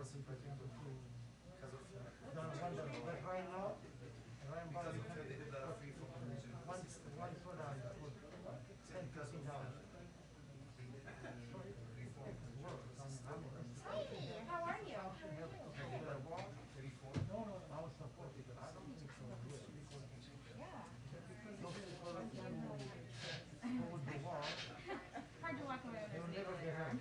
How are you? Hard to walk away with this needle in your arm.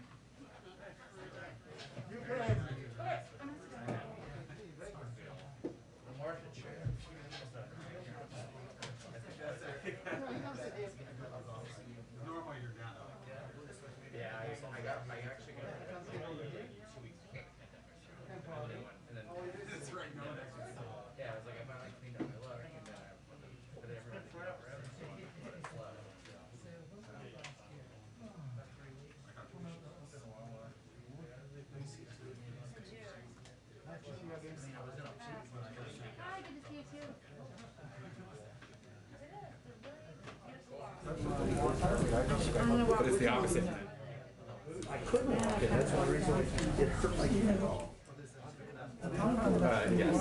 Normally you're down. Yeah, I actually got it 2 weeks ago. And then That's right, no one actually saw. yeah, I was like, I finally cleaned up my luck, and then I but everyone cleaned up forever, so but it's slow. Hi, good to see you too. But it's the opposite. I couldn't walk it. That's one reason it hurt my head. Yes.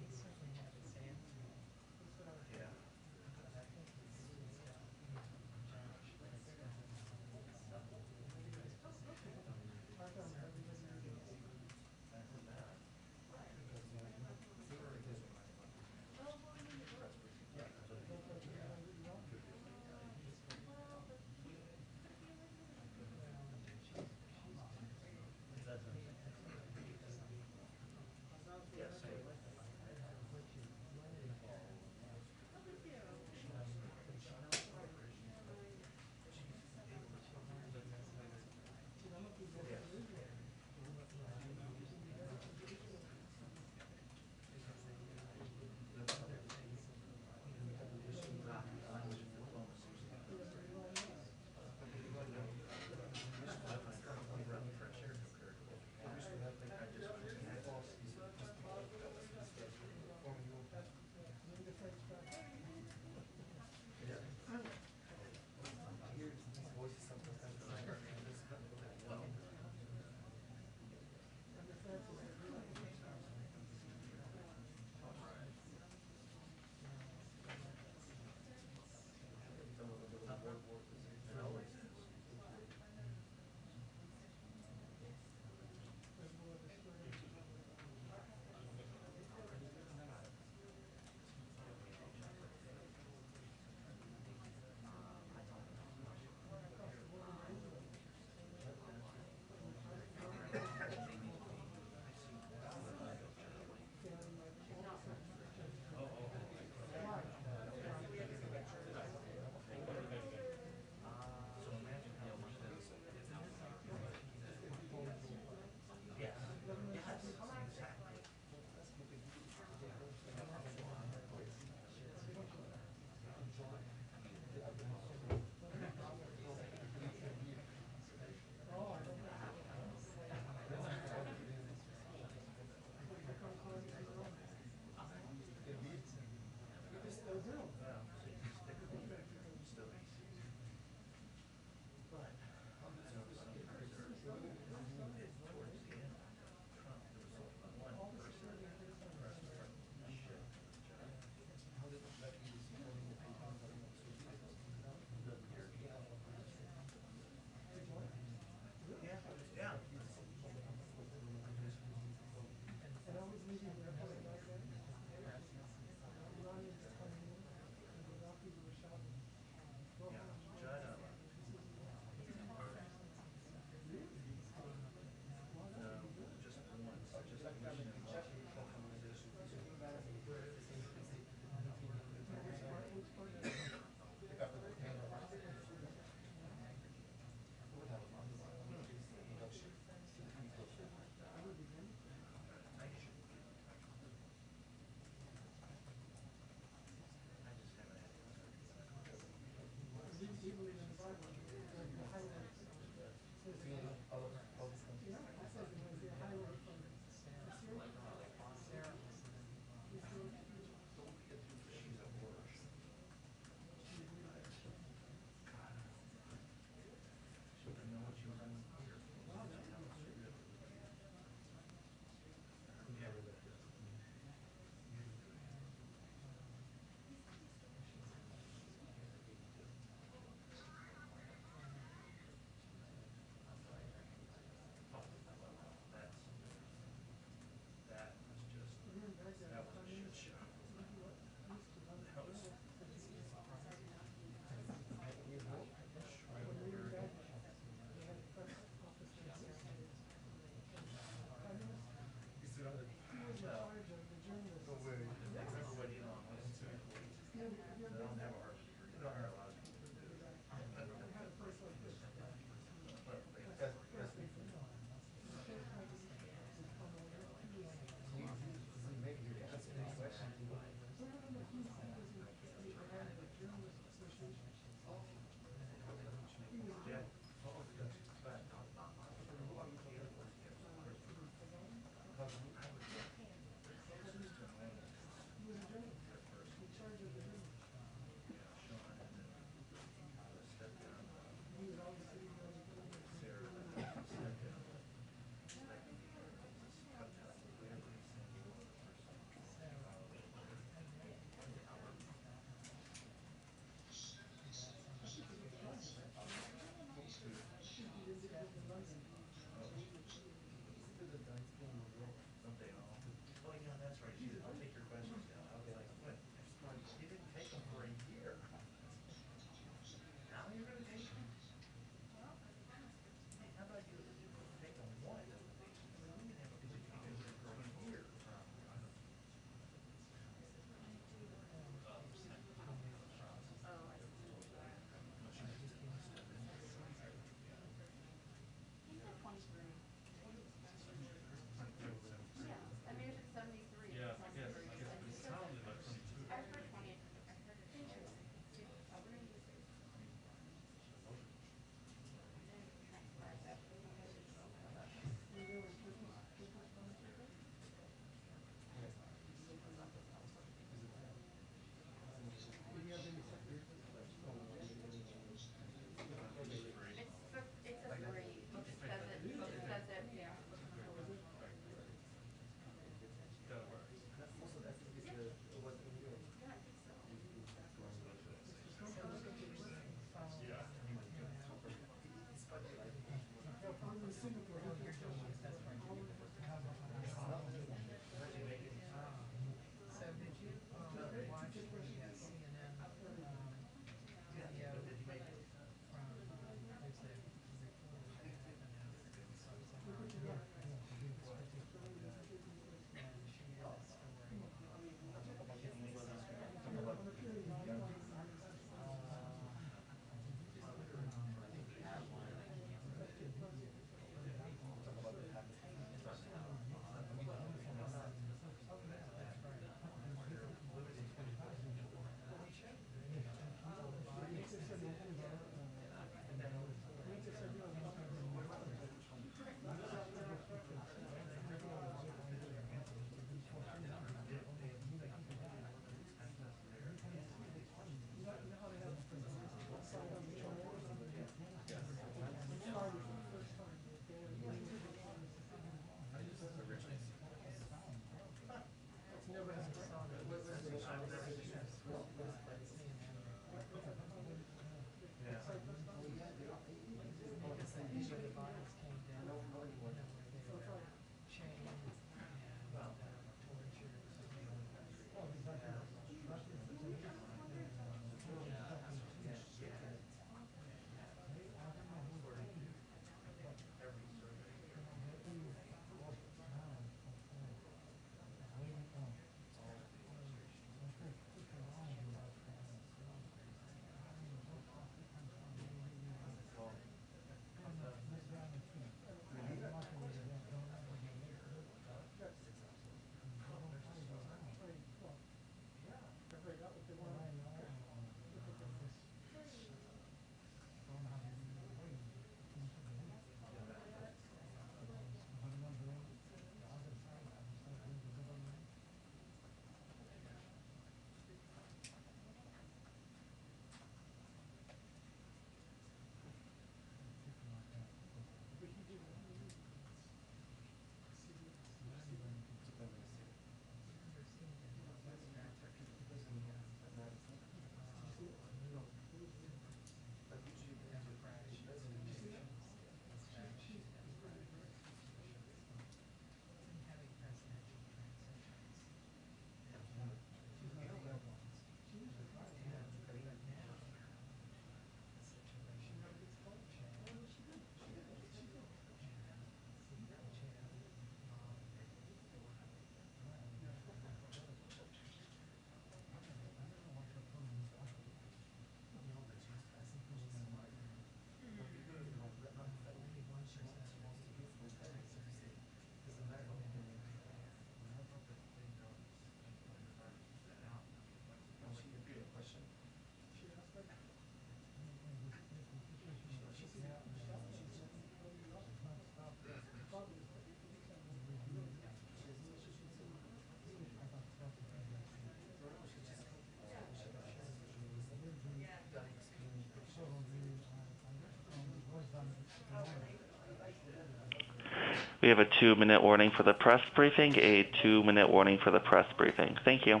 We have a 2-minute warning for the press briefing, a 2-minute warning for the press briefing. Thank you.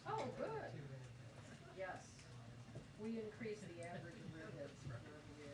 Oh, good. Yes. We increased the average of redheads year over year.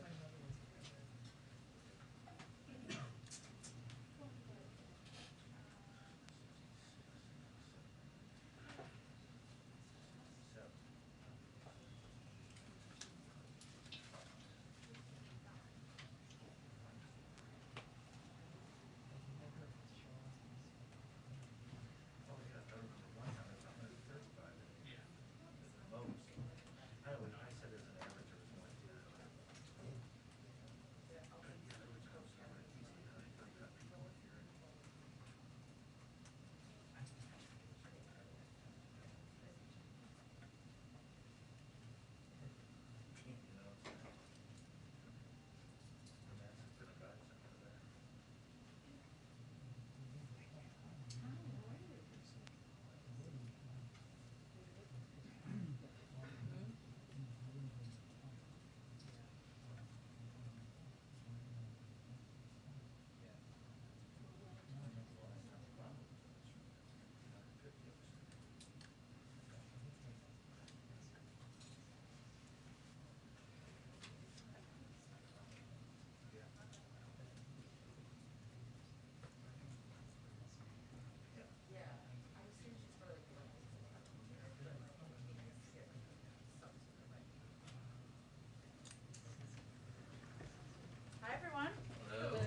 Hi, everyone. Hello.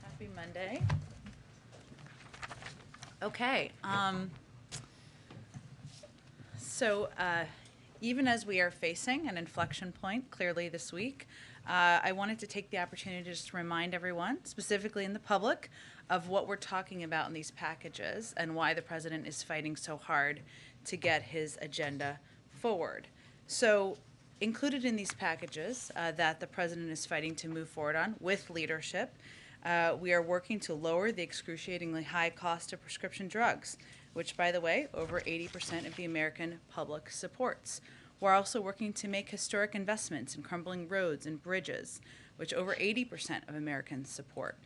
Happy Monday. Okay. Even as we are facing an inflection point clearly this week, I wanted to take the opportunity to just remind everyone, specifically in the public, of what we're talking about in these packages and why the president is fighting so hard to get his agenda forward. So, included in these packages that the president is fighting to move forward on with leadership, we are working to lower the excruciatingly high cost of prescription drugs, which, by the way, over 80% of the American public supports. We're also working to make historic investments in crumbling roads and bridges, which over 80% of Americans support.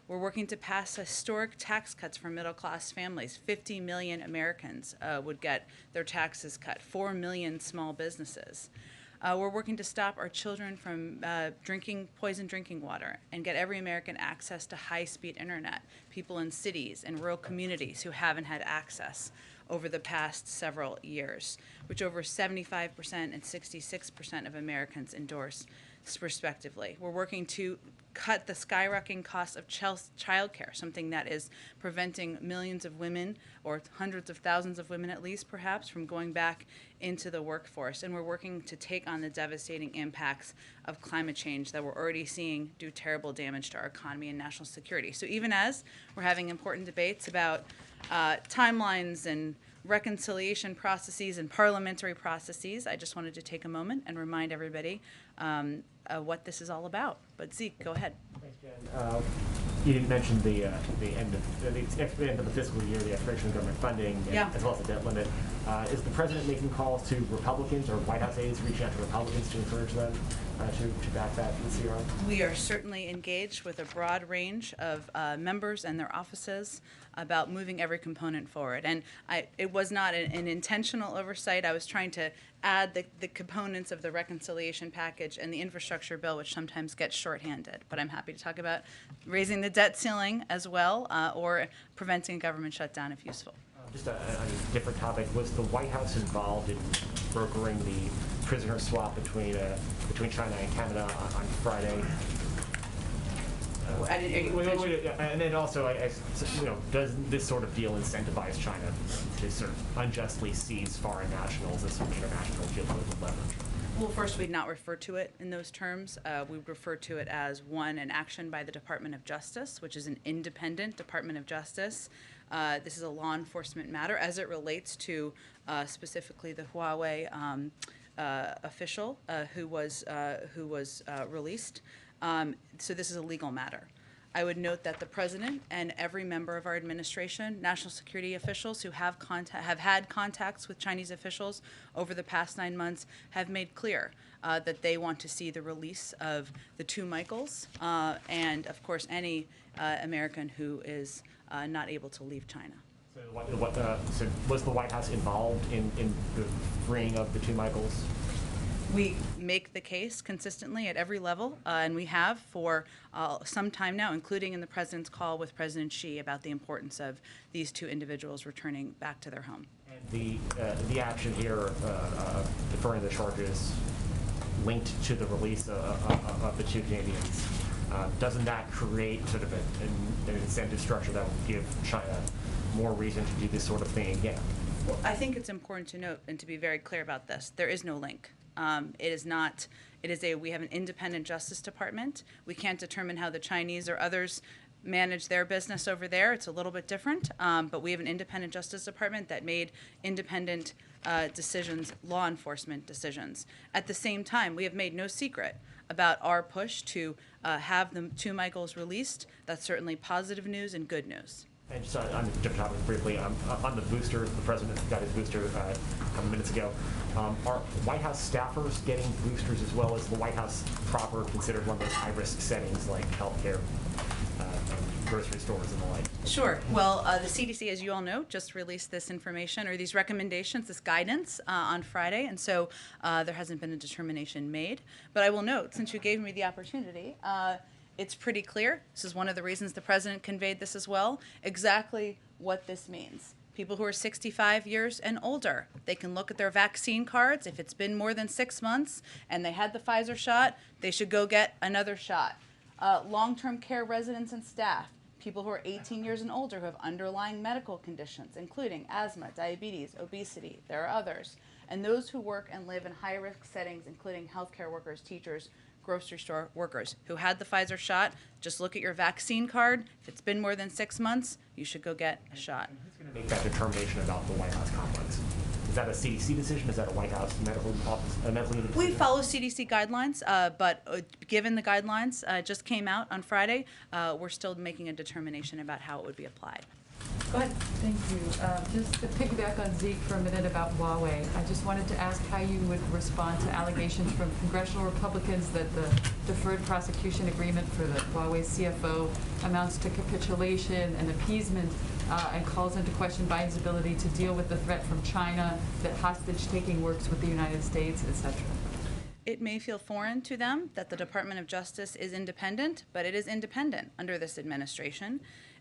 We're working to pass historic tax cuts for middle-class families. 50 million Americans would get their taxes cut, 4 million small businesses. We're working to stop our children from drinking poisoned drinking water and get every American access to high-speed internet, people in cities and rural communities who haven't had access over the past several years, which over 75% and 66% of Americans endorse respectively. We're working to cut the skyrocketing cost of childcare, something that is preventing millions of women, or hundreds of thousands of women at least perhaps, from going back into the workforce. And we're working to take on the devastating impacts of climate change that we're already seeing do terrible damage to our economy and national security. So even as we're having important debates about timelines and reconciliation processes and parliamentary processes, I just wanted to take a moment and remind everybody what this is all about. But Zeke, go ahead. Thanks, Jen. You didn't mention the end of the fiscal year, the expiration of government funding, as well as the debt limit. Is the president making calls to Republicans or White House aides reaching out to Republicans to encourage them to back that this year on? We are certainly engaged with a broad range of members and their offices about moving every component forward. And it was not an intentional oversight. I was trying to add the components of the reconciliation package and the infrastructure bill, which sometimes gets shorthanded. But I'm happy to talk about raising the debt ceiling as well, or preventing a government shutdown if useful. Just a different topic. Was the White House involved in brokering the prisoner swap between China and Canada on Friday? And then also, does this sort of deal incentivize China to sort of unjustly seize foreign nationals as some international geopolitical leverage? Well, first, we'd not refer to it in those terms. We would refer to it as, one, an action by the Department of Justice, which is an independent Department of Justice. This is a law enforcement matter as it relates to specifically the Huawei official who was released. So this is a legal matter. I would note that the president and every member of our administration, national security officials who have had contacts with Chinese officials over the past 9 months, have made clear that they want to see the release of the two Michaels and, of course, any American who is not able to leave China. So was the White House involved in the freeing of the two Michaels? We make the case consistently at every level, and we have for some time now, including in the president's call with President Xi about the importance of these two individuals returning back to their home. And the action here, deferring the charges linked to the release of the two Canadians, doesn't that create sort of an incentive structure that will give China more reason to do this sort of thing again? Well, I think it's important to note and to be very clear about this. There is no link. We have an independent Justice Department. We can't determine how the Chinese or others manage their business over there. It's a little bit different, but we have an independent Justice Department that made independent decisions, law enforcement decisions. At the same time, we have made no secret about our push to have the two Michaels released. That's certainly positive news and good news. And just on a different topic briefly, on the booster, the president got his booster a couple minutes ago. Are White House staffers getting boosters as well as the White House proper considered one of those high-risk settings like healthcare, grocery stores and the like? Sure. Well, the CDC, as you all know, just released this information or these recommendations, this guidance on Friday, and so there hasn't been a determination made. But I will note, since you gave me the opportunity, it's pretty clear, this is one of the reasons the president conveyed this as well, exactly what this means. People who are 65 years and older, they can look at their vaccine cards. If it's been more than 6 months and they had the Pfizer shot, they should go get another shot. Long-term care residents and staff, people who are 18 years and older who have underlying medical conditions, including asthma, diabetes, obesity, there are others. And those who work and live in high-risk settings, including healthcare workers, teachers, grocery store workers who had the Pfizer shot, just look at your vaccine card. If it's been more than 6 months, you should go get a shot. Who's going to make that determination about the White House complex? Is that a CDC decision? Is that a White House medical office, medical unit decision? We follow CDC guidelines, but given the guidelines just came out on Friday, we're still making a determination about how it would be applied. Go ahead. Thank you. Just to piggyback on Zeke for a minute about Huawei, I just wanted to ask how you would respond to allegations from congressional Republicans that the deferred prosecution agreement for the Huawei CFO amounts to capitulation and appeasement and calls into question Biden's ability to deal with the threat from China, that hostage-taking works with the United States, etc. It may feel foreign to them that the Department of Justice is independent, but it is independent under this administration.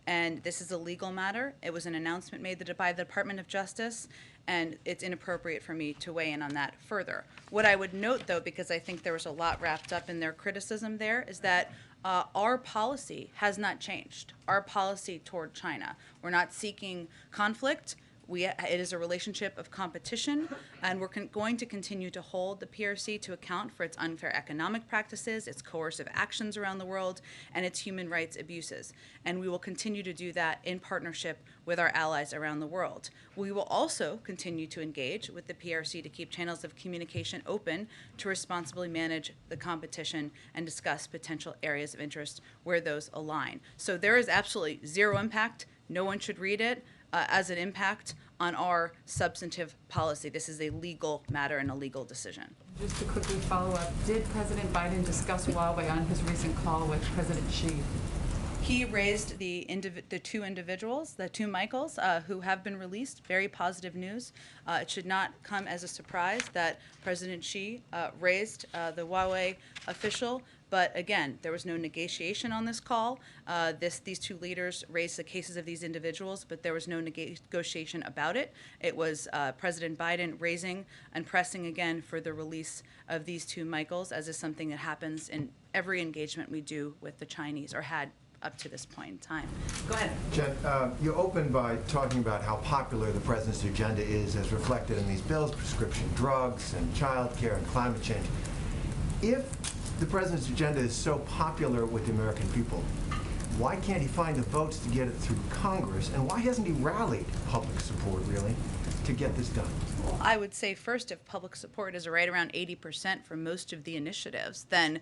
And this is a legal matter. It was an announcement made by the Department of Justice, and it's inappropriate for me to weigh in on that further. What I would note, though, because I think there was a lot wrapped up in their criticism there, is that our policy has not changed. Our policy toward China. We're not seeking conflict. It is a relationship of competition, and we're going to continue to hold the PRC to account for its unfair economic practices, its coercive actions around the world, and its human rights abuses. And we will continue to do that in partnership with our allies around the world. We will also continue to engage with the PRC to keep channels of communication open to responsibly manage the competition and discuss potential areas of interest where those align. So there is absolutely zero impact. No one should read it as an impact on our substantive policy. This is a legal matter and a legal decision. Just to quickly follow up, did President Biden discuss Huawei on his recent call with President Xi? He raised the two individuals, the two Michaels, who have been released. Very positive news. It should not come as a surprise that President Xi raised the Huawei official. But again, there was no negotiation on this call. These two leaders raised the cases of these individuals, but there was no negotiation about it. It was President Biden raising and pressing again for the release of these two Michaels, as is something that happens in every engagement we do with the Chinese, or had up to this point in time. Go ahead. Jen, you opened by talking about how popular the president's agenda is as reflected in these bills, prescription drugs and child care and climate change. If the president's agenda is so popular with the American people, why can't he find the votes to get it through Congress? And why hasn't he rallied public support, really, to get this done? Well, I would say first, if public support is right around 80% for most of the initiatives, then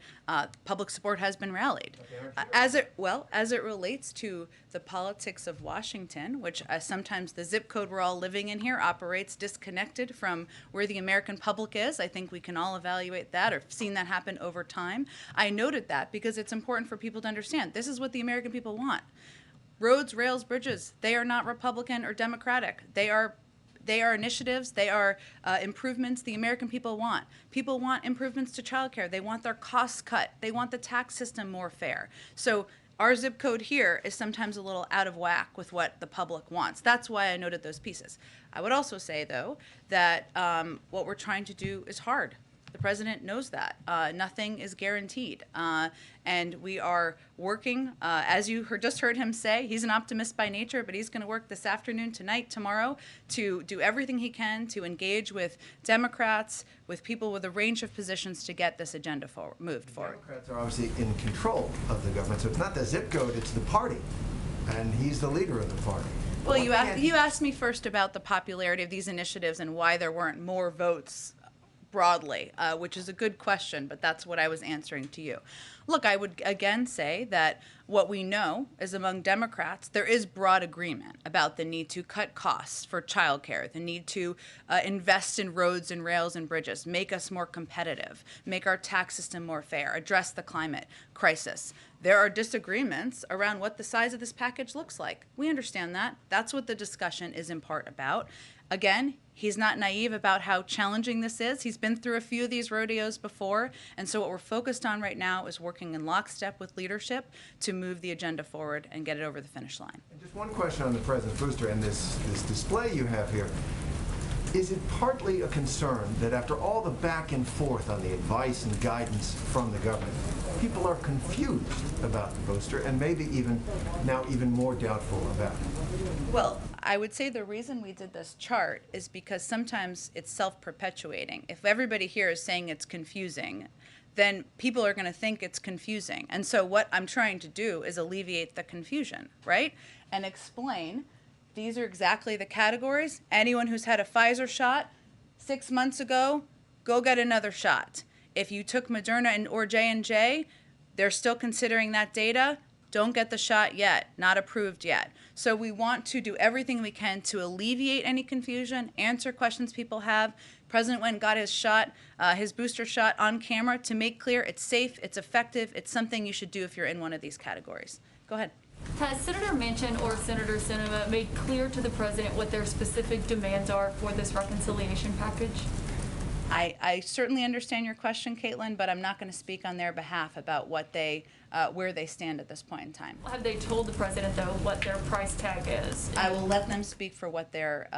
public support has been rallied. Okay, As it relates to the politics of Washington, which sometimes the zip code we're all living in here operates disconnected from where the American public is. I think we can all evaluate that, or seen that happen over time. I noted that because it's important for people to understand this is what the American people want. Roads, rails, bridges, they are not Republican or Democratic. They are initiatives, they are improvements the American people want. People want improvements to childcare. They want their costs cut. They want the tax system more fair. So our zip code here is sometimes a little out of whack with what the public wants. That's why I noted those pieces. I would also say, though, that what we're trying to do is hard. The president knows that. Nothing is guaranteed. And we are working, as you just heard him say, he's an optimist by nature, but he's going to work this afternoon, tonight, tomorrow, to do everything he can to engage with Democrats, with people with a range of positions to get this agenda moved forward. Democrats are obviously in control of the government, so it's not the zip code, it's the party. And he's the leader of the party. Well, you asked me first about the popularity of these initiatives and why there weren't more votes broadly, which is a good question, but that's what I was answering to you. Look, I would again say that what we know is among Democrats, there is broad agreement about the need to cut costs for childcare, the need to invest in roads and rails and bridges, make us more competitive, make our tax system more fair, address the climate crisis. There are disagreements around what the size of this package looks like. We understand that. That's what the discussion is in part about. Again, he's not naive about how challenging this is. He's been through a few of these rodeos before, and so what we're focused on right now is working in lockstep with leadership to move the agenda forward and get it over the finish line. And just one question on the President's booster and this display you have here. Is it partly a concern that after all the back and forth on the advice and guidance from the government, people are confused about the booster and maybe even more doubtful about it? Well, I would say the reason we did this chart is because sometimes it's self-perpetuating. If everybody here is saying it's confusing, then people are going to think it's confusing. And so what I'm trying to do is alleviate the confusion, right? And explain these are exactly the categories. Anyone who's had a Pfizer shot 6 months ago, go get another shot. If you took Moderna or J&J, they're still considering that data. Don't get the shot yet, not approved yet. So we want to do everything we can to alleviate any confusion, answer questions people have. President went and got his shot, his booster shot on camera to make clear it's safe, it's effective, it's something you should do if you're in one of these categories. Go ahead. Has Senator Manchin or Senator Sinema made clear to the president what their specific demands are for this reconciliation package? I certainly understand your question, Caitlin, but I'm not going to speak on their behalf about what where they stand at this point in time. Have they told the president, though, what their price tag is? I will let them speak for what their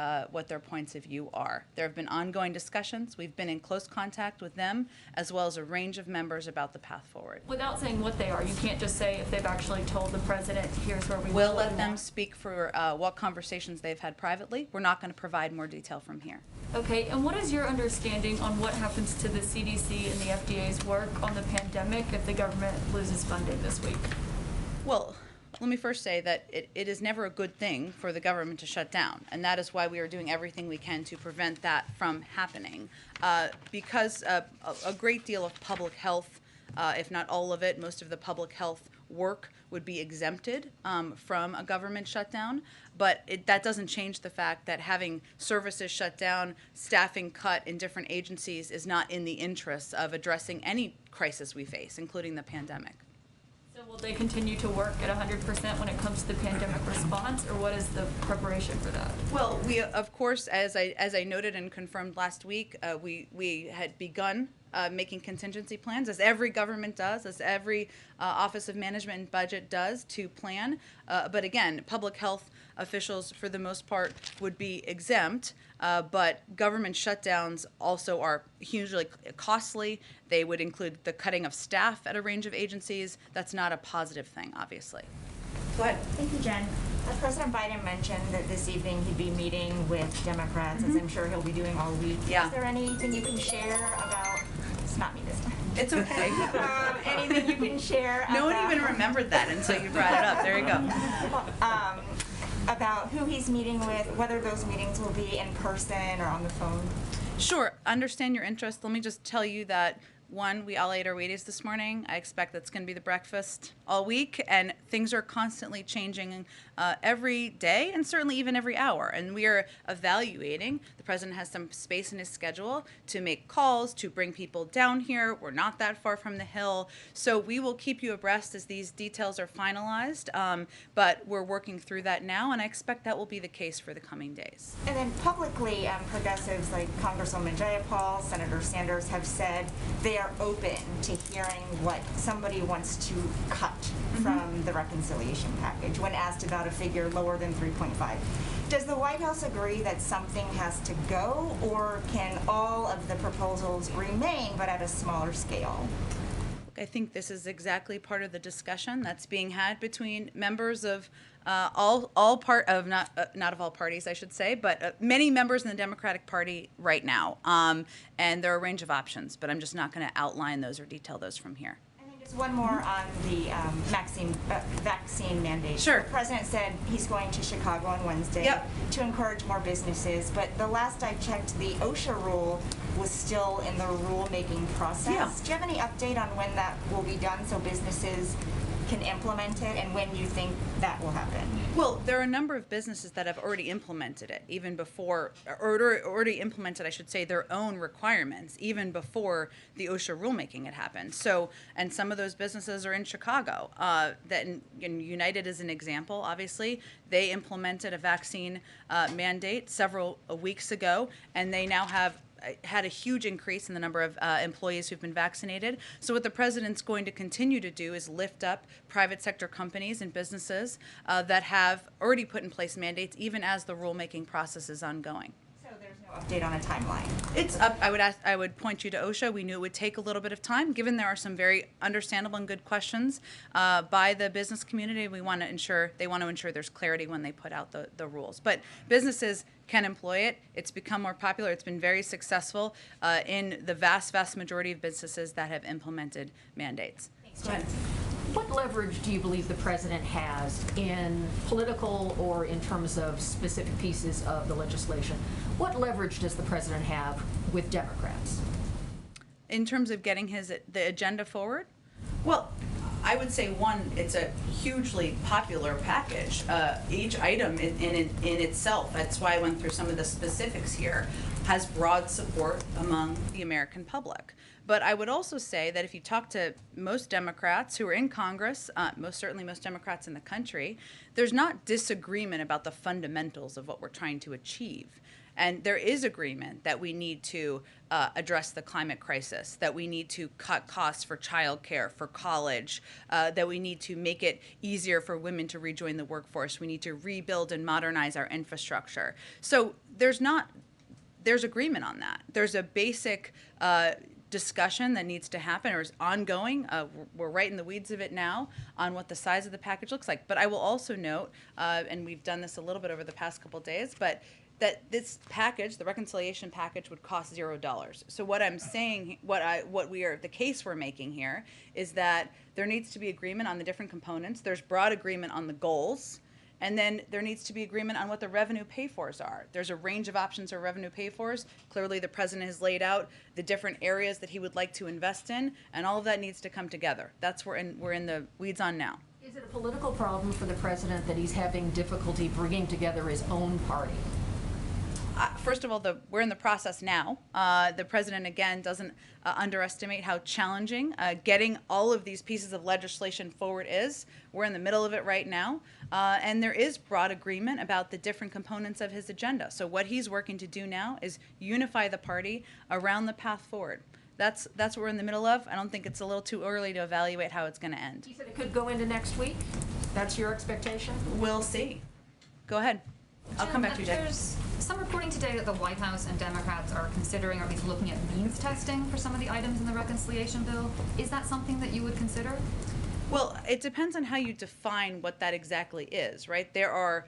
points of view are. There have been ongoing discussions. We've been in close contact with them, as well as a range of members about the path forward. Without saying what they are, you can't just say if they've actually told the president, here's where we We'll let them speak for what conversations they've had privately. We're not going to provide more detail from here. Okay, and what is your understanding on what happens to the CDC and the FDA's work on the pandemic if the government loses funding this week? Well, let me first say that it is never a good thing for the government to shut down, and that is why we are doing everything we can to prevent that from happening. Because a great deal of public health, if not all of it, most of the public health work would be exempted from a government shutdown, but that doesn't change the fact that having services shut down, staffing cut in different agencies is not in the interests of addressing any crisis we face, including the pandemic. So will they continue to work at 100% when it comes to the pandemic response, or what is the preparation for that? Well, we, of course, as I noted and confirmed last week, we had begun making contingency plans, as every government does, as every Office of Management and Budget does, to plan. But again, public health officials, for the most part, would be exempt. But government shutdowns also are hugely costly. They would include the cutting of staff at a range of agencies. That's not a positive thing, obviously. Go ahead. Thank you, Jen. President Biden mentioned that this evening he'd be meeting with Democrats, as I'm sure he'll be doing all week. Yeah. Is there anything you can share about, it's not me this time. It's okay. Anything you can share No one even remembered that until you brought it up. There you go. About who he's meeting with, whether those meetings will be in person or on the phone? Sure. Understand your interest. Let me just tell you that, one, we all ate our Wheaties this morning. I expect that's going to be the breakfast all week, and things are constantly changing every day and certainly even every hour. And we are evaluating. The president has some space in his schedule to make calls, to bring people down here. We're not that far from the Hill. So we will keep you abreast as these details are finalized, but we're working through that now, and I expect that will be the case for the coming days. And then publicly, progressives like Congresswoman Jayapal, Senator Sanders have said they are open to hearing what somebody wants to cut from the reconciliation package when asked about a figure lower than 3.5. Does the White House agree that something has to go, or can all of the proposals remain but at a smaller scale? I think this is exactly part of the discussion that's being had between members of not of all parties, I should say, but many members in the Democratic Party right now. And there are a range of options, but I'm just not going to outline those or detail those from here. And then just one more on the vaccine mandate. Sure. The president said he's going to Chicago on Wednesday to encourage more businesses, but the last I checked, the OSHA rule was still in the rulemaking process. Yeah. Do you have any update on when that will be done so businesses can implement it, and when you think that will happen? Well, there are a number of businesses that have already implemented it, even before, or already implemented, I should say, their own requirements, even before the OSHA rulemaking had happened. So, and some of those businesses are in Chicago. United is an example, obviously. They implemented a vaccine mandate several weeks ago, and they now have had a huge increase in the number of employees who've been vaccinated. So what the president's going to continue to do is lift up private sector companies and businesses that have already put in place mandates, even as the rulemaking process is ongoing. So there's no update on a timeline? It's up. I would point you to OSHA. We knew it would take a little bit of time, given there are some very understandable and good questions by the business community. They want to ensure there's clarity when they put out the rules. But businesses can employ it. It's become more popular. It's been very successful in the vast majority of businesses that have implemented mandates. Thanks, Jen. What leverage do you believe the president has in political or in terms of specific pieces of the legislation? What leverage does the president have with Democrats? In terms of getting the agenda forward? Well, I would say, one, it's a hugely popular package. Each item in itself, that's why I went through some of the specifics here, has broad support among the American public. But I would also say that if you talk to most Democrats who are in Congress, most Democrats in the country, there's not disagreement about the fundamentals of what we're trying to achieve. And there is agreement that we need to address the climate crisis, that we need to cut costs for childcare, for college, that we need to make it easier for women to rejoin the workforce. We need to rebuild and modernize our infrastructure. So there's agreement on that. There's a basic discussion that needs to happen or is ongoing. We're right in the weeds of it now on what the size of the package looks like. But I will also note, and we've done this a little bit over the past couple days, but that this package, the reconciliation package, would cost $0. So what I'm saying, the case we're making here is that there needs to be agreement on the different components. There's broad agreement on the goals. And then there needs to be agreement on what the revenue pay-fors are. There's a range of options for revenue pay-fors. Clearly, the president has laid out the different areas that he would like to invest in, and all of that needs to come together. That's where we're in the weeds on now. Is it a political problem for the president that he's having difficulty bringing together his own party? First of all, we're in the process now. The president, again, doesn't underestimate how challenging getting all of these pieces of legislation forward is. We're in the middle of it right now. And there is broad agreement about the different components of his agenda. So what he's working to do now is unify the party around the path forward. That's what we're in the middle of. I don't think it's a little too early to evaluate how it's going to end. You said it could go into next week? That's your expectation? We'll see. Go ahead. I'll come back to you, Jake. There's some reporting today that the White House and Democrats are considering or at least looking at means testing for some of the items in the reconciliation bill. Is that something that you would consider? Well, it depends on how you define what that exactly is, right? There are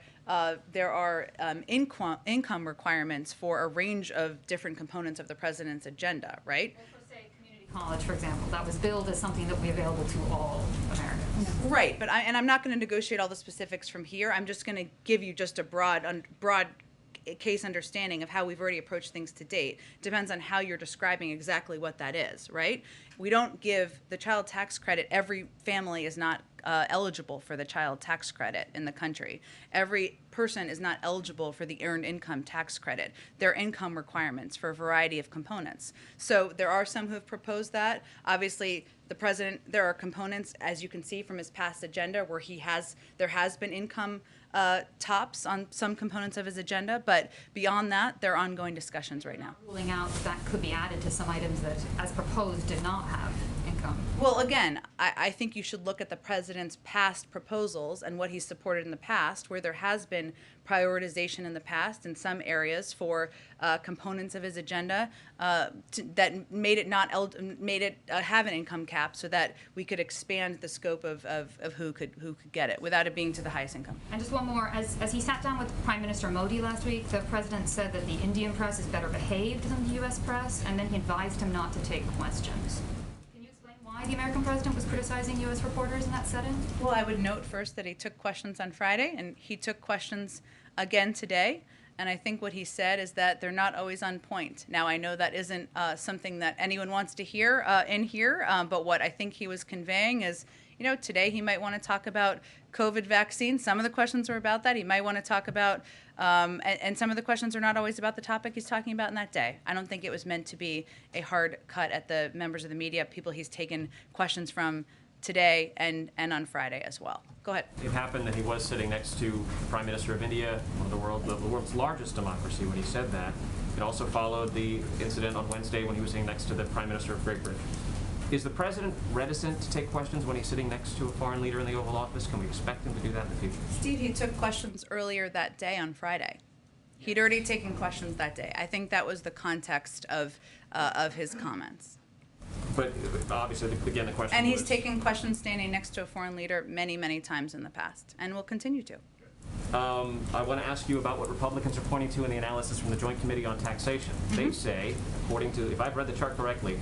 income requirements for a range of different components of the president's agenda, right? Well, for say community college, for example, that was billed as something that would be available to all Americans. Right, but I'm not going to negotiate all the specifics from here. I'm just going to give you just a broad case understanding of how we've already approached things to date. Depends on how you're describing exactly what that is, right? We don't give the child tax credit. Every family is not eligible for the child tax credit in the country. Every person is not eligible for the earned income tax credit. There are income requirements for a variety of components. So there are some who have proposed that. Obviously, the president, there are components, as you can see from his past agenda, where there has been income tops on some components of his agenda, but beyond that, there are ongoing discussions right now. Ruling out that could be added to some items that, as proposed, did not have income. Well, again, I think you should look at the president's past proposals and what he's supported in the past, where there has been prioritization in the past in some areas for components of his agenda that made it have an income cap, so that we could expand the scope of who could get it without it being to the highest income. And just one more, as he sat down with Prime Minister Modi last week, the president said that the Indian press is better behaved than the U.S. press, and then he advised him not to take questions. Can you explain why the American president was criticizing U.S. reporters in that setting? Well, I would note first that he took questions on Friday, and he took questions again today. And I think what he said is that they're not always on point. Now, I know that isn't something that anyone wants to hear in here, but what I think he was conveying is, you know, today he might want to talk about COVID vaccines. Some of the questions were about that. He might want to talk about, and some of the questions are not always about the topic he's talking about in that day. I don't think it was meant to be a hard cut at the members of the media, people he's taken questions from today and on Friday as well. Go ahead. It happened that he was sitting next to the Prime Minister of India, one of the world's largest democracy, when he said that. It also followed the incident on Wednesday when he was sitting next to the Prime Minister of Great Britain. Is the president reticent to take questions when he's sitting next to a foreign leader in the Oval Office? Can we expect him to do that in the future? Steve, he took questions earlier that day on Friday. He'd already taken questions that day. I think that was the context of his comments. But obviously, again, the question And he's was, taken questions standing next to a foreign leader many, many times in the past, and will continue to. I want to ask you about what Republicans are pointing to in the analysis from the Joint Committee on Taxation. They say, according to, if I've read the chart correctly,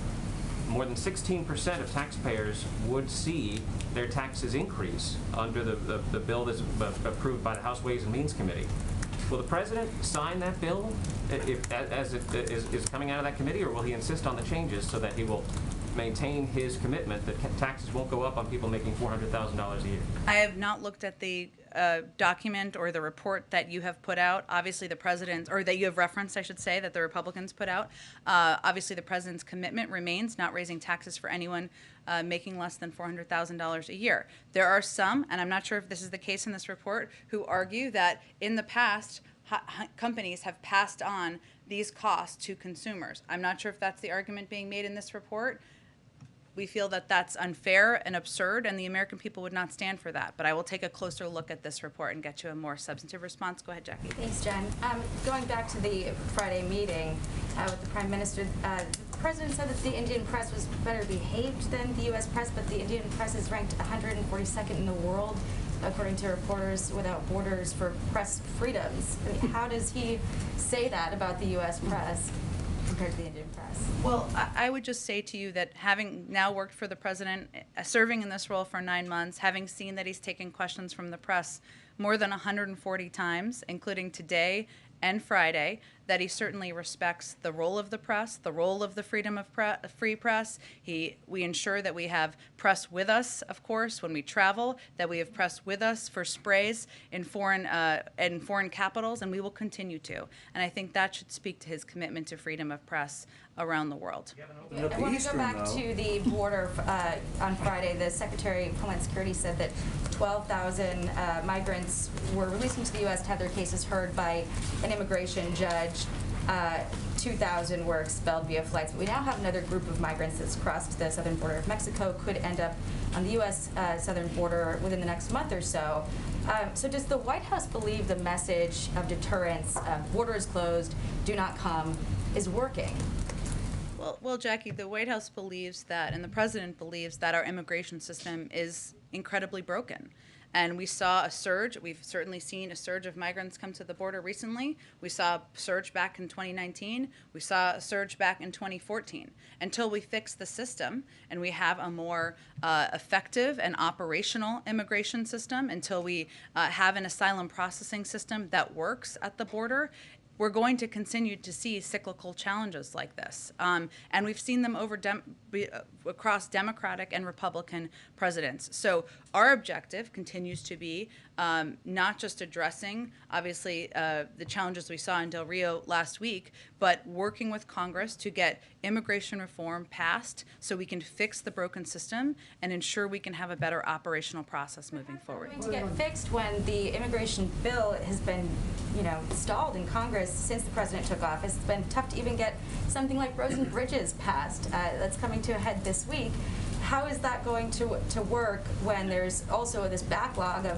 more than 16% of taxpayers would see their taxes increase under the bill that's approved by the House Ways and Means Committee. Will the president sign that bill as it is coming out of that committee, or will he insist on the changes so that he will maintain his commitment that taxes won't go up on people making $400,000 a year? I have not looked at the document or the report that you have put out. Obviously, the president, or that you have referenced, I should say, that the Republicans put out. Obviously, the president's commitment remains not raising taxes for anyone making less than $400,000 a year. There are some, and I'm not sure if this is the case in this report, who argue that in the past, companies have passed on these costs to consumers. I'm not sure if that's the argument being made in this report. We feel that that's unfair and absurd, and the American people would not stand for that. But I will take a closer look at this report and get you a more substantive response. Go ahead, Jackie. Thanks, Jen. Going back to the Friday meeting with the Prime Minister, the President said that the Indian press was better behaved than the U.S. press, but the Indian press is ranked 142nd in the world, according to Reporters Without Borders, for press freedoms. I mean, how does he say that about the U.S. press? compared to the Indian press? Well, I would just say to you that having now worked for the president, serving in this role for 9 months, having seen that he's taken questions from the press more than 140 times, including today and Friday, that he certainly respects the role of the press, the role of the freedom of free press. We ensure that we have press with us, of course, when we travel, that we have press with us for sprays in foreign capitals, and we will continue to. And I think that should speak to his commitment to freedom of press around the world. I want to go back to the border on Friday. The Secretary of Homeland Security said that 12,000 migrants were released into the U.S. to have their cases heard by an immigration judge. 2,000 were expelled via flights. But we now have another group of migrants that's crossed the southern border of Mexico, could end up on the U.S. Southern border within the next month or so. So does the White House believe the message of deterrence, border is closed, do not come, is working? Well, Jackie, the White House believes that, and the president believes that our immigration system is incredibly broken. And we saw a surge. We've certainly seen a surge of migrants come to the border recently. We saw a surge back in 2019. We saw a surge back in 2014. Until we fix the system and we have a more effective and operational immigration system, until we have an asylum processing system that works at the border, we're going to continue to see cyclical challenges like this. And we've seen them across Democratic and Republican presidents. So our objective continues to be not just addressing, obviously, the challenges we saw in Del Rio last week, but working with Congress to get immigration reform passed so we can fix the broken system and ensure we can have a better operational process moving forward. Going to get fixed when the immigration bill has been, stalled in Congress since the president took office. It's been tough to even get something like roads and bridges passed. That's coming to a head this week. How is that going to work when there's also this backlog of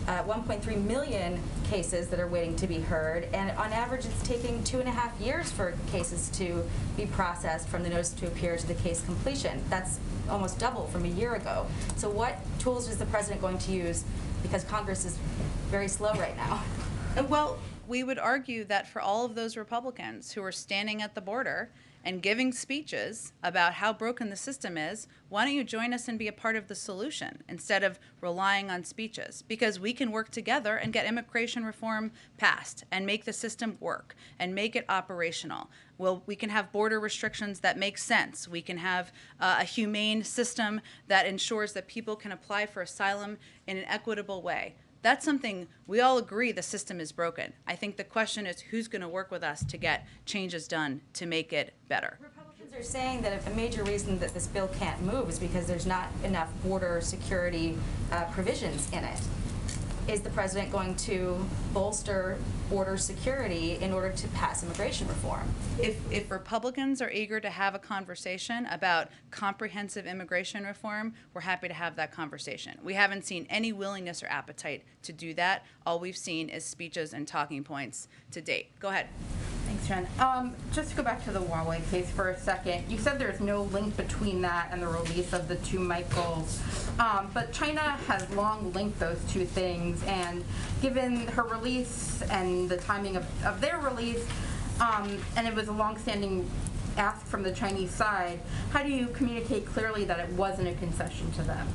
1.3 million cases that are waiting to be heard, and on average it's taking 2.5 years for cases to be processed from the notice to appear to the case completion. That's almost double from a year ago. So what tools is the president going to use, because Congress is very slow right now? Well, we would argue that for all of those Republicans who are standing at the border and giving speeches about how broken the system is, why don't you join us and be a part of the solution instead of relying on speeches? Because we can work together and get immigration reform passed and make the system work and make it operational. Well, we can have border restrictions that make sense. We can have a humane system that ensures that people can apply for asylum in an equitable way. That's something we all agree the system is broken. I think the question is who's going to work with us to get changes done to make it better. Republicans are saying that a major reason that this bill can't move is because there's not enough border security provisions in it. Is the president going to bolster border security in order to pass immigration reform? If Republicans are eager to have a conversation about comprehensive immigration reform, we're happy to have that conversation. We haven't seen any willingness or appetite to do that. All we've seen is speeches and talking points to date. Go ahead. Thanks, Jen. Just to go back to the Huawei case for a second, you said there's no link between that and the release of the two Michaels, but China has long linked those two things, and given her release and the timing of their release, and it was a long-standing ask from the Chinese side, how do you communicate clearly that it wasn't a concession to them?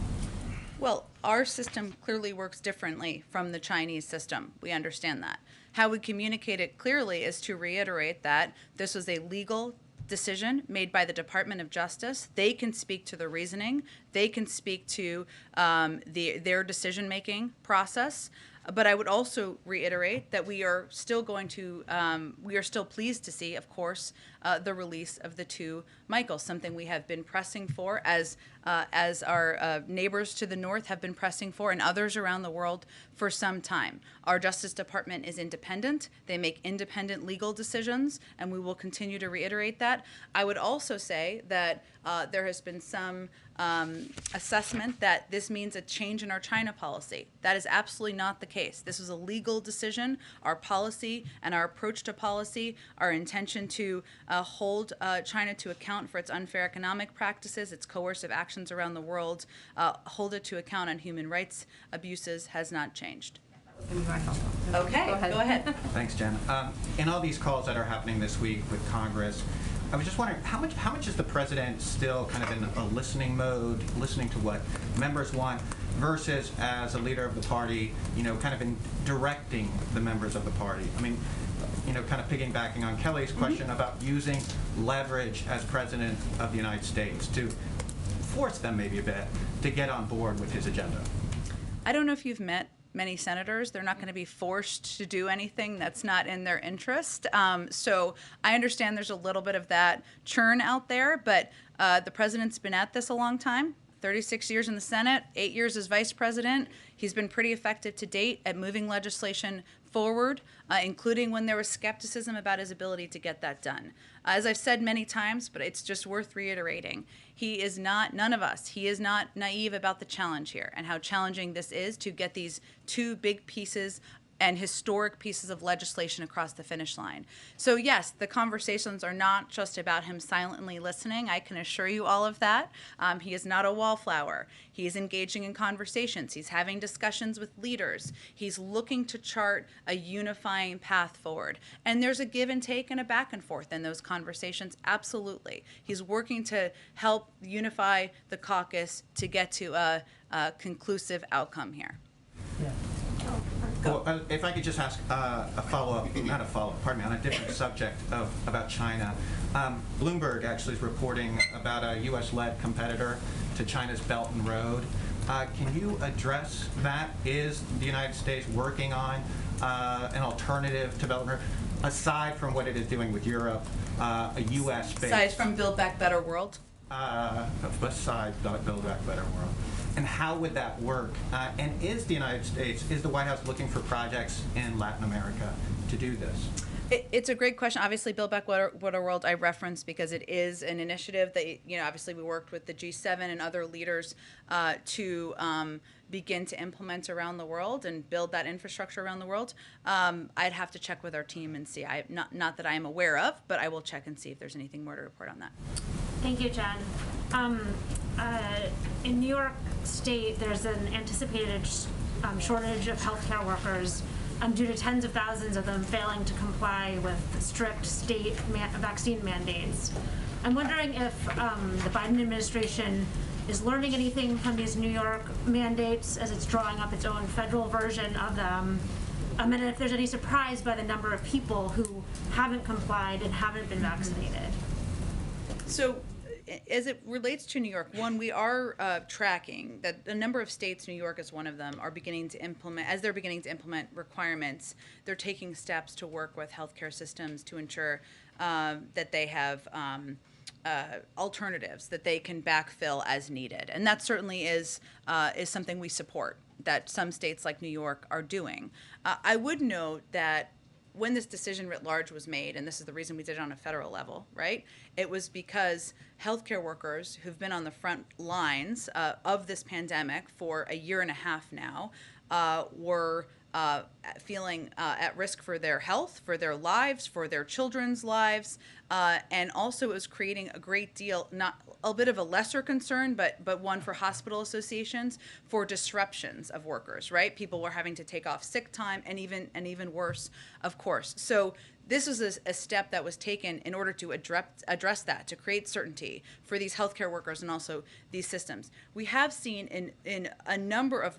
Well, our system clearly works differently from the Chinese system. We understand that. How we communicate it clearly is to reiterate that this was a legal decision made by the Department of Justice. They can speak to the reasoning. They can speak to their decision-making process. But I would also reiterate that we are still pleased to see, of course, the release of the two Michaels, something we have been pressing for as our neighbors to the north have been pressing for, and others around the world for some time. Our Justice Department is independent. They make independent legal decisions, and we will continue to reiterate that. I would also say that there has been some assessment that this means a change in our China policy. That is absolutely not the case. This was a legal decision. Our policy and our approach to policy, our intention to hold China to account for its unfair economic practices, its coercive actions around the world, hold it to account on human rights abuses has not changed. Okay, go ahead. Thanks, Jen. In all these calls that are happening this week with Congress, I was just wondering, how much is the president still kind of in a listening mode, listening to what members want, versus as a leader of the party, kind of in directing the members of the party? I mean, kind of piggybacking on Kelly's question about using leverage as president of the United States to force them maybe a bit to get on board with his agenda. I don't know if you've met many senators. They're not going to be forced to do anything that's not in their interest. So I understand there's a little bit of that churn out there, but the president's been at this a long time. 36 years in the Senate, 8 years as vice president. He's been pretty effective to date at moving legislation forward, including when there was skepticism about his ability to get that done. As I've said many times, but it's just worth reiterating, he is not, none of us, he is not naive about the challenge here and how challenging this is to get these two big pieces and historic pieces of legislation across the finish line. So yes, the conversations are not just about him silently listening. I can assure you all of that. He is not a wallflower. He is engaging in conversations. He's having discussions with leaders. He's looking to chart a unifying path forward. And there's a give and take and a back and forth in those conversations, absolutely. He's working to help unify the caucus to get to a conclusive outcome here. Well, if I could just ask a follow-up, not a follow-up, pardon me, on a different subject about China. Bloomberg actually is reporting about a U.S.-led competitor to China's Belt and Road. Can you address that? Is the United States working on an alternative to Belt and Road, aside from what it is doing with Europe, a U.S.-based... Aside from Build Back Better World? Aside Build Back Better World. And how would that work? And is the United States, is the White House looking for projects in Latin America to do this? It's a great question. Obviously, Build Back Better World I referenced because it is an initiative that, obviously we worked with the G7 and other leaders to begin to implement around the world and build that infrastructure around the world. I'd have to check with our team and see. Not that I am aware of, but I will check and see if there's anything more to report on that. Thank you, Jen. In New York State, there's an anticipated shortage of healthcare workers due to tens of thousands of them failing to comply with strict state vaccine mandates. I'm wondering if the Biden administration is learning anything from these New York mandates as it's drawing up its own federal version of them, and if there's any surprise by the number of people who haven't complied and haven't been vaccinated. So, as it relates to New York, one, we are tracking that a number of states, New York is one of them, are beginning to implement, as they're beginning to implement requirements, they're taking steps to work with healthcare systems to ensure that they have alternatives that they can backfill as needed. And that certainly is something we support, that some states like New York are doing. I would note that when this decision writ large was made, and this is the reason we did it on a federal level, right? It was because healthcare workers who've been on the front lines of this pandemic for a year and a half now were feeling at risk for their health, for their lives, for their children's lives, and also it was creating a great deal, not a bit of a lesser concern, but one for hospital associations for disruptions of workers, right? People were having to take off sick time and even worse, of course. So this was a step that was taken in order to address that, to create certainty for these healthcare workers and also these systems. We have seen in a number of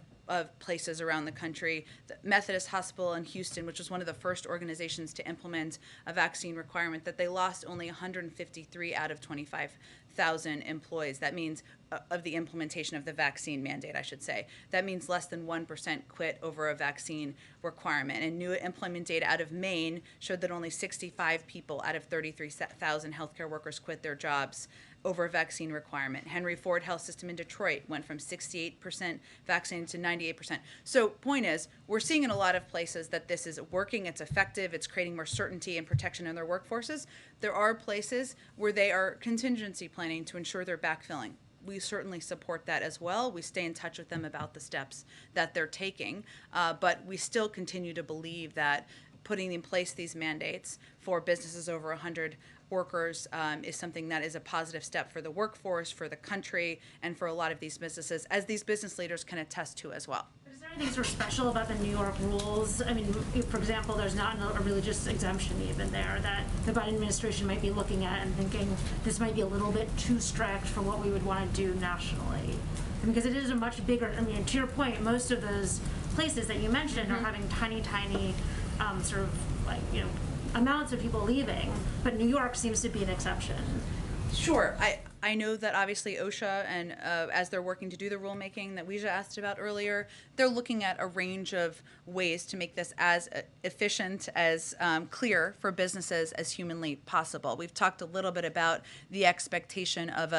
places around the country, the Methodist Hospital in Houston, which was one of the first organizations to implement a vaccine requirement, that they lost only 153 out of 25,000 employees. That means of the implementation of the vaccine mandate, I should say. That means less than 1% quit over a vaccine requirement. And new employment data out of Maine showed that only 65 people out of 33,000 healthcare workers quit their jobs over a vaccine requirement. Henry Ford Health System in Detroit went from 68% vaccinated to 98%. So point is, we're seeing in a lot of places that this is working, it's effective, it's creating more certainty and protection in their workforces. There are places where they are contingency planning to ensure they're backfilling. We certainly support that as well. We stay in touch with them about the steps that they're taking, but we still continue to believe that putting in place these mandates for businesses over 100 workers is something that is a positive step for the workforce, for the country, and for a lot of these businesses, as these business leaders can attest to as well. Is there anything sort of special about the New York rules? I mean, for example, there's not a religious exemption even there that the Biden administration might be looking at and thinking this might be a little bit too strict for what we would want to do nationally. Because it is a much bigger, I mean, to your point, most of those places that you mentioned are having tiny, sort of like, you know, amounts of people leaving, but New York seems to be an exception. Sure. I know that obviously OSHA and as they're working to do the rulemaking that Weija asked about earlier, they're looking at a range of ways to make this as efficient, as clear for businesses as humanly possible. We've talked a little bit about the expectation of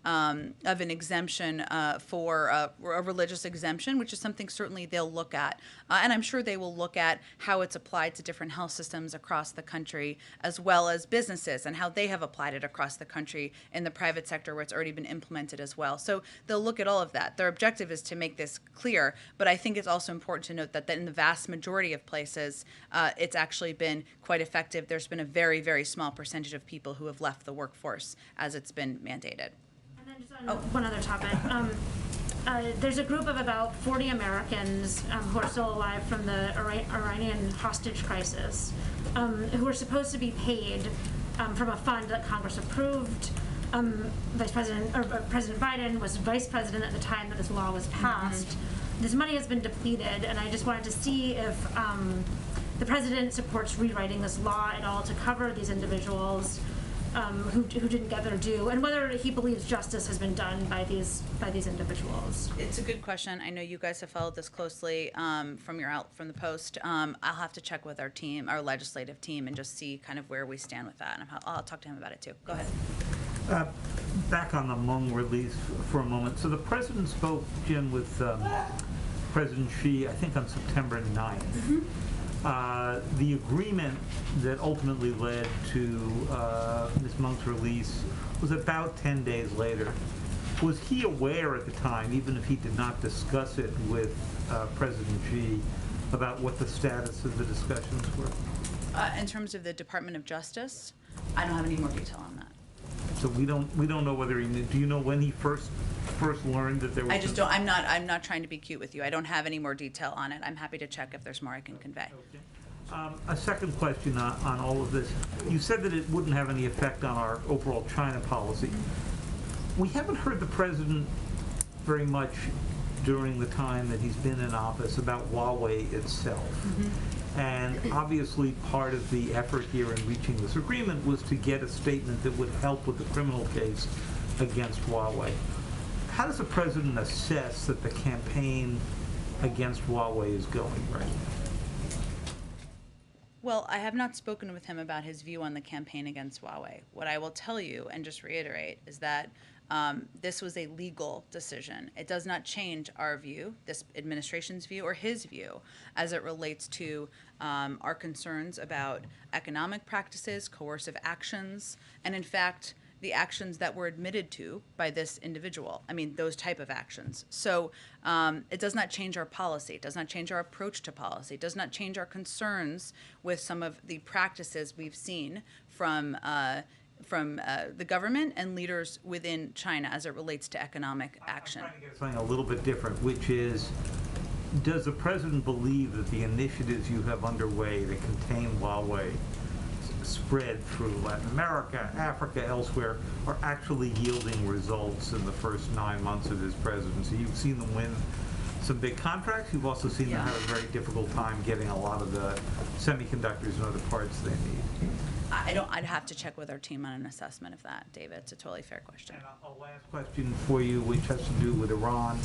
an exemption for a religious exemption, which is something certainly they'll look at. And I'm sure they will look at how it's applied to different health systems across the country, as well as businesses and how they have applied it across the country in the private sector where it's already been implemented as well. So they'll look at all of that. Their objective is to make this clear, but I think it's also important to note that in the vast majority of places, it's actually been quite effective. There's been a very, very small percentage of people who have left the workforce as it's been mandated. And then just on one other topic. There's a group of about 40 Americans who are still alive from the Iranian hostage crisis, who are supposed to be paid from a fund that Congress approved. President Biden was vice president at the time that this law was passed. This money has been depleted, and I just wanted to see if the president supports rewriting this law at all to cover these individuals who didn't get their due, and whether he believes justice has been done by these individuals. It's a good question. I know you guys have followed this closely from the Post. I'll have to check with our team, our legislative team, and just see kind of where we stand with that. And I'll talk to him about it too. Go ahead. Back on the Hmong release for a moment. So the president spoke, Jen, with President Xi, I think on September 9th. The agreement that ultimately led to Ms. Hmong's release was about 10 days later. Was he aware at the time, even if he did not discuss it with President Xi, about what the status of the discussions were? In terms of the Department of Justice, I don't have any more detail on that. So we don't know whether he knew. Do you know when he first learned that there was? I just don't. I'm not trying to be cute with you. I don't have any more detail on it. I'm happy to check if there's more I can convey. Okay. A second question on all of this. You said that it wouldn't have any effect on our overall China policy. We haven't heard the president very much during the time that he's been in office about Huawei itself. And obviously part of the effort here in reaching this agreement was to get a statement that would help with the criminal case against Huawei. How does the president assess that the campaign against Huawei is going right now? Well, I have not spoken with him about his view on the campaign against Huawei. What I will tell you and just reiterate is that this was a legal decision. It does not change our view, this administration's view, or his view as it relates to our concerns about economic practices, coercive actions, and in fact, the actions that were admitted to by this individual. I mean, those type of actions. So it does not change our policy. It does not change our approach to policy. It does not change our concerns with some of the practices we've seen from the government and leaders within China as it relates to economic action. I'm trying to get something a little bit different, which is, does the president believe that the initiatives you have underway that contain Huawei spread through Latin America, Africa, elsewhere, are actually yielding results in the first 9 months of his presidency? You've seen them win some big contracts. You've also seen them have a very difficult time getting a lot of the semiconductors and other parts they need. I'd have to check with our team on an assessment of that, David. It's a totally fair question. And a last question for you, which has to do with Iran.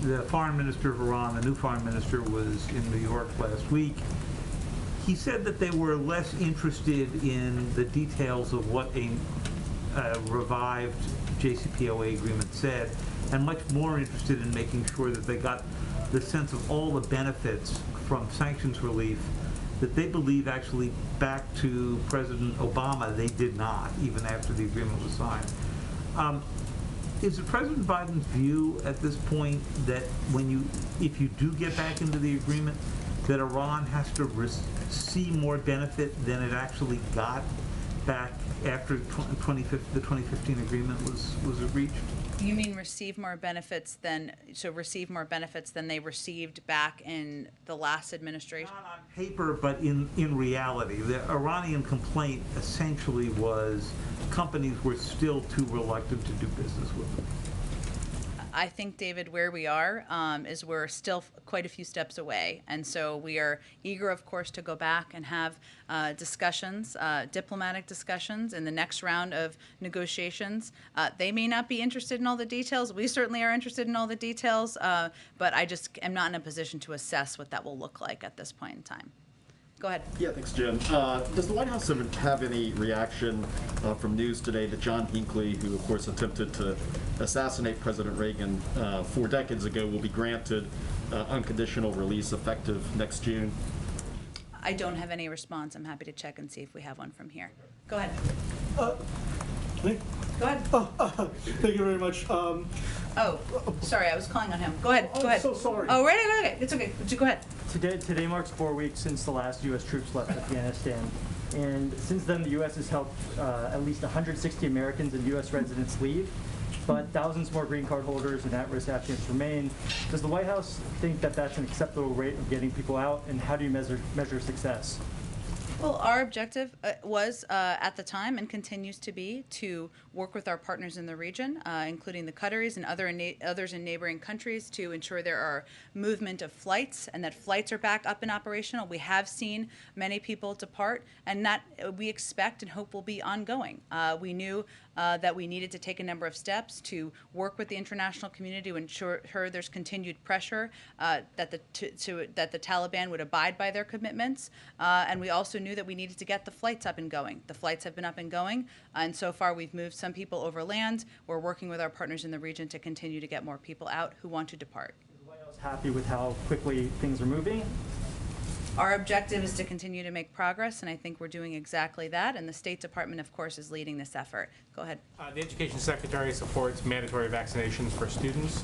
The foreign minister of Iran, the new foreign minister, was in New York last week. He said that they were less interested in the details of what a revived JCPOA agreement said, and much more interested in making sure that they got the sense of all the benefits from sanctions relief that they believe actually back to President Obama they did not, even after the agreement was signed. Is it President Biden's view at this point that if you do get back into the agreement, that Iran has to see more benefit than it actually got back after the 2015 agreement was reached? You mean receive more benefits than they received back in the last administration? Not on paper, but in reality. The Iranian complaint essentially was companies were still too reluctant to do business with them. I think, David, where we are is we're still quite a few steps away. And so we are eager, of course, to go back and have discussions, diplomatic discussions in the next round of negotiations. They may not be interested in all the details. We certainly are interested in all the details, but I just am not in a position to assess what that will look like at this point in time. Go ahead. Yeah, thanks, Jen. Does the White House have any reaction from news today that John Hinckley, who of course attempted to assassinate President Reagan 4 decades ago, will be granted unconditional release effective next June? I don't have any response. I'm happy to check and see if we have one from here. Go ahead. Me? Go ahead. Thank you very much. Oh, sorry, I was calling on him. Go ahead. Go ahead. I'm so sorry. Oh, right. Okay. It's okay. Go ahead. Today marks 4 weeks since the last U.S. troops left Afghanistan. And since then, the U.S. has helped at least 160 Americans and U.S. residents leave, but thousands more green card holders and at-risk Afghans remain. Does the White House think that that's an acceptable rate of getting people out, and how do you measure success? Well, our objective was at the time and continues to be to work with our partners in the region, including the Qataris and others in neighboring countries, to ensure there are movement of flights and that flights are back up and operational. We have seen many people depart, and that we expect and hope will be ongoing. We knew that we needed to take a number of steps to work with the international community to ensure there's continued pressure that the Taliban would abide by their commitments, and we also knew that we needed to get the flights up and going. The flights have been up and going, and so far we've moved some people over land. We're working with our partners in the region to continue to get more people out who want to depart. Is the White House happy with how quickly things are moving? Our objective is to continue to make progress, and I think we're doing exactly that, and the State Department, of course, is leading this effort. Go ahead. The Education Secretary supports mandatory vaccinations for students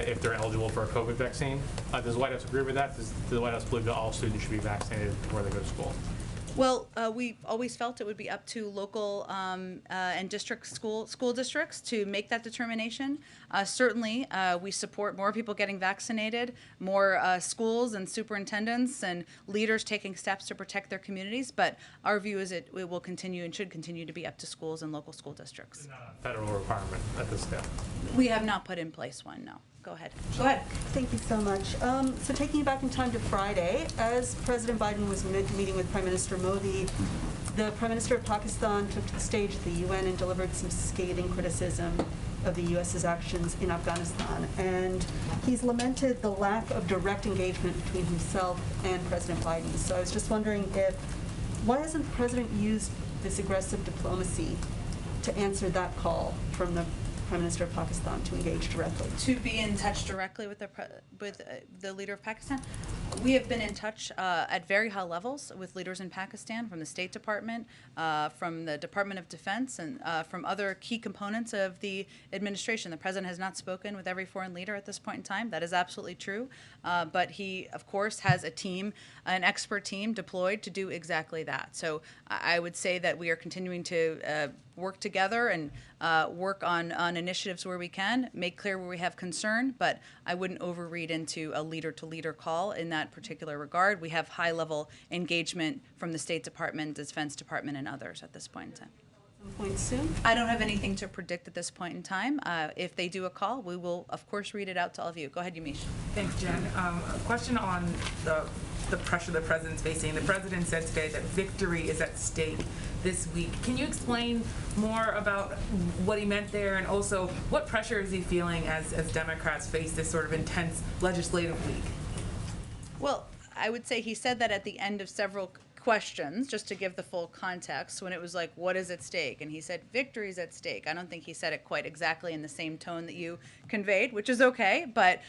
if they're eligible for a COVID vaccine. Does the White House agree with that? Does the White House believe that all students should be vaccinated before they go to school? Well, we always felt it would be up to local and district school districts to make that determination. Certainly, we support more people getting vaccinated, more schools and superintendents and leaders taking steps to protect their communities. But our view is it will continue and should continue to be up to schools and local school districts. Not a federal requirement at this step. We have not put in place one, no. Go ahead. Go ahead. Thank you so much. So taking you back in time to Friday, as President Biden was meeting with Prime Minister Modi, the Prime Minister of Pakistan took to the stage at the UN and delivered some scathing criticism of the U.S.'s actions in Afghanistan. And he's lamented the lack of direct engagement between himself and President Biden. So I was just wondering why hasn't the President used this aggressive diplomacy to answer that call from the Prime Minister of Pakistan to engage directly? To be in touch directly with the leader of Pakistan. We have been in touch at very high levels with leaders in Pakistan, from the State Department, from the Department of Defense, and from other key components of the administration. The President has not spoken with every foreign leader at this point in time. That is absolutely true. But he, of course, has a team, an expert team deployed to do exactly that. So I would say that we are continuing to work together and work on initiatives where we can, make clear where we have concern, but I wouldn't overread into a leader-to-leader call in that particular regard. We have high-level engagement from the State Department, Defense Department, and others at this point in time. Some point soon? I don't have anything to predict at this point in time. If they do a call, we will, of course, read it out to all of you. Go ahead, Yamish. Thanks, Jen. A question on the pressure the president's facing. The president said today that victory is at stake this week. Can you explain more about what he meant there, and also what pressure is he feeling as Democrats face this sort of intense legislative week? Well, I would say he said that at the end of several questions, just to give the full context, when it was like, what is at stake? And he said, victory is at stake. I don't think he said it quite exactly in the same tone that you conveyed, which is okay, but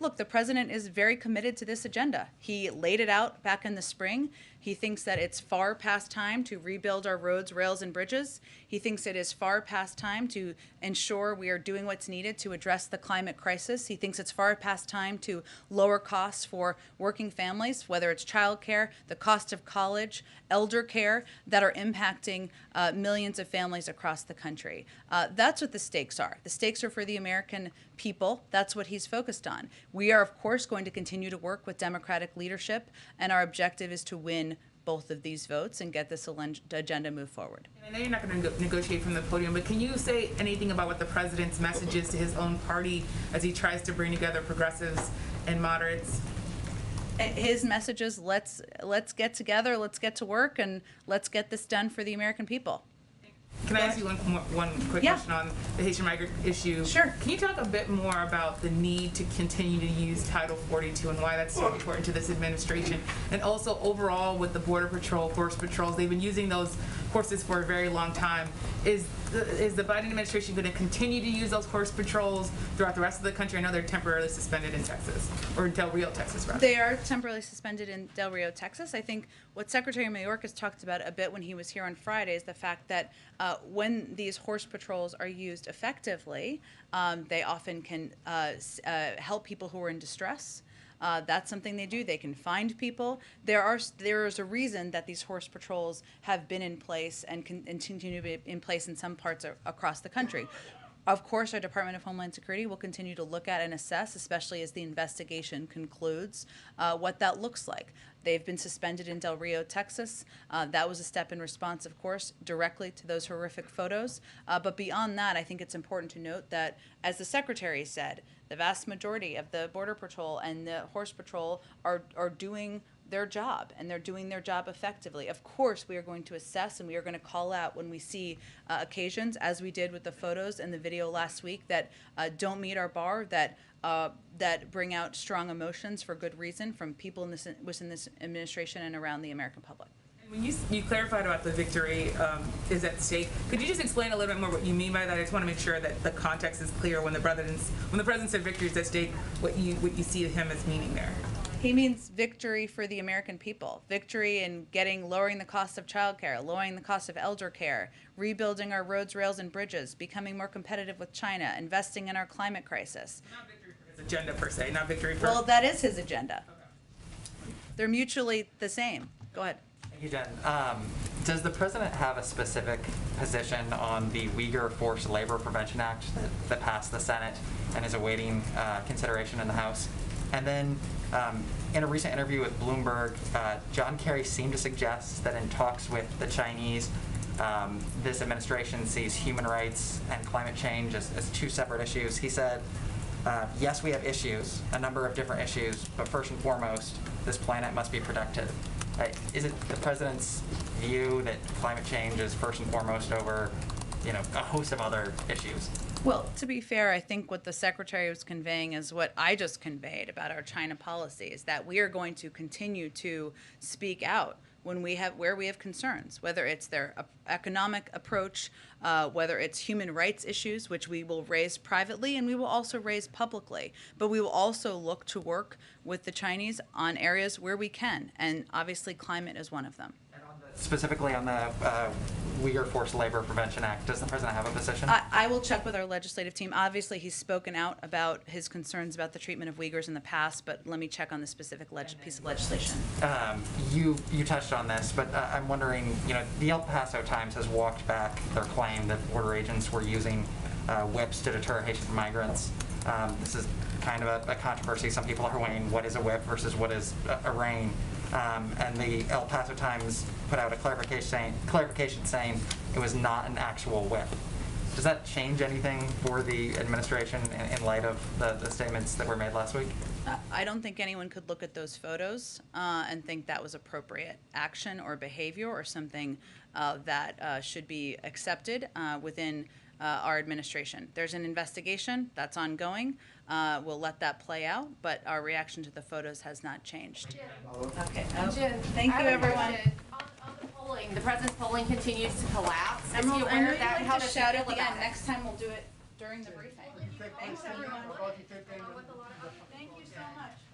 look, the president is very committed to this agenda. He laid it out back in the spring. He thinks that it's far past time to rebuild our roads, rails, and bridges. He thinks it is far past time to ensure we are doing what's needed to address the climate crisis. He thinks it's far past time to lower costs for working families, whether it's childcare, the cost of college, elder care, that are impacting millions of families across the country. That's what the stakes are. The stakes are for the American people. That's what he's focused on. We are, of course, going to continue to work with Democratic leadership, and our objective is to win both of these votes and get this agenda moved forward. I know you're not going to negotiate from the podium, but can you say anything about what the president's message is to his own party as he tries to bring together progressives and moderates? His message is let's get together, let's get to work, and let's get this done for the American people. Can I ask you one quick question on the Haitian migrant issue? Sure. Can you talk a bit more about the need to continue to use Title 42 and why that's so important to this administration? And also overall with the Border Patrol, Force Patrols, they've been using those horses for a very long time. Is the Biden administration going to continue to use those horse patrols throughout the rest of the country? I know they're temporarily suspended in Texas, or in Del Rio, Texas, rather. They are temporarily suspended in Del Rio, Texas. I think what Secretary Mayorkas talked about a bit when he was here on Friday is the fact that when these horse patrols are used effectively, they often can help people who are in distress. That's something they do. They can find people. There is a reason that these horse patrols have been in place and continue to be in place in some parts across the country. Of course, our Department of Homeland Security will continue to look at and assess, especially as the investigation concludes, what that looks like. They've been suspended in Del Rio, Texas. That was a step in response, of course, directly to those horrific photos. But beyond that, I think it's important to note that, as the Secretary said, the vast majority of the Border Patrol and the Horse Patrol are doing their job, and they're doing their job effectively. Of course, we are going to assess and we are going to call out when we see occasions, as we did with the photos and the video last week, that don't meet our bar, that bring out strong emotions for good reason from people within this administration and around the American public. When you clarified about the victory is at stake, could you just explain a little bit more what you mean by that? I just want to make sure that the context is clear when the president said victory is at stake, what you see him as meaning there. He means victory for the American people. Victory in lowering the cost of childcare, lowering the cost of elder care, rebuilding our roads, rails, and bridges, becoming more competitive with China, investing in our climate crisis. Not victory for his agenda per se, not victory for... Well, that is his agenda. Okay. They're mutually the same. Go ahead. Thank you, Jen. Does the president have a specific position on the Uyghur Forced Labor Prevention Act that passed the Senate and is awaiting consideration in the House? And then, in a recent interview with Bloomberg, John Kerry seemed to suggest that in talks with the Chinese, this administration sees human rights and climate change as two separate issues. He said, yes, we have issues, a number of different issues, but first and foremost, this planet must be protected. Is it the president's view that climate change is first and foremost over, a host of other issues? Well, to be fair, I think what the Secretary was conveying is what I just conveyed about our China policy, is that we are going to continue to speak out where we have concerns, whether it's their economic approach, whether it's human rights issues, which we will raise privately and we will also raise publicly. But we will also look to work with the Chinese on areas where we can, and obviously climate is one of them. Specifically on the Uyghur Forced Labor Prevention Act, does the president have a position? I will check with our legislative team. Obviously, he's spoken out about his concerns about the treatment of Uyghurs in the past, but let me check on the specific piece of legislation. You touched on this, but I'm wondering, the El Paso Times has walked back their claim that border agents were using whips to deter Haitian migrants. This is kind of a controversy. Some people are weighing what is a whip versus what is a rein. And the El Paso Times put out a clarification saying it was not an actual whip. Does that change anything for the administration in light of the statements that were made last week? I don't think anyone could look at those photos and think that was appropriate action or behavior or something that should be accepted within our administration. There's an investigation that's ongoing. We'll let that play out, but our reaction to the photos has not changed. Okay. Jen, Thank you, everyone. On the polling, the president's polling continues to collapse. Is he Emerald, I aware know of that? you How like to does he shout feel at the about end. it? Next time we'll do it during the briefing. Thanks, everyone. Thank you so so much.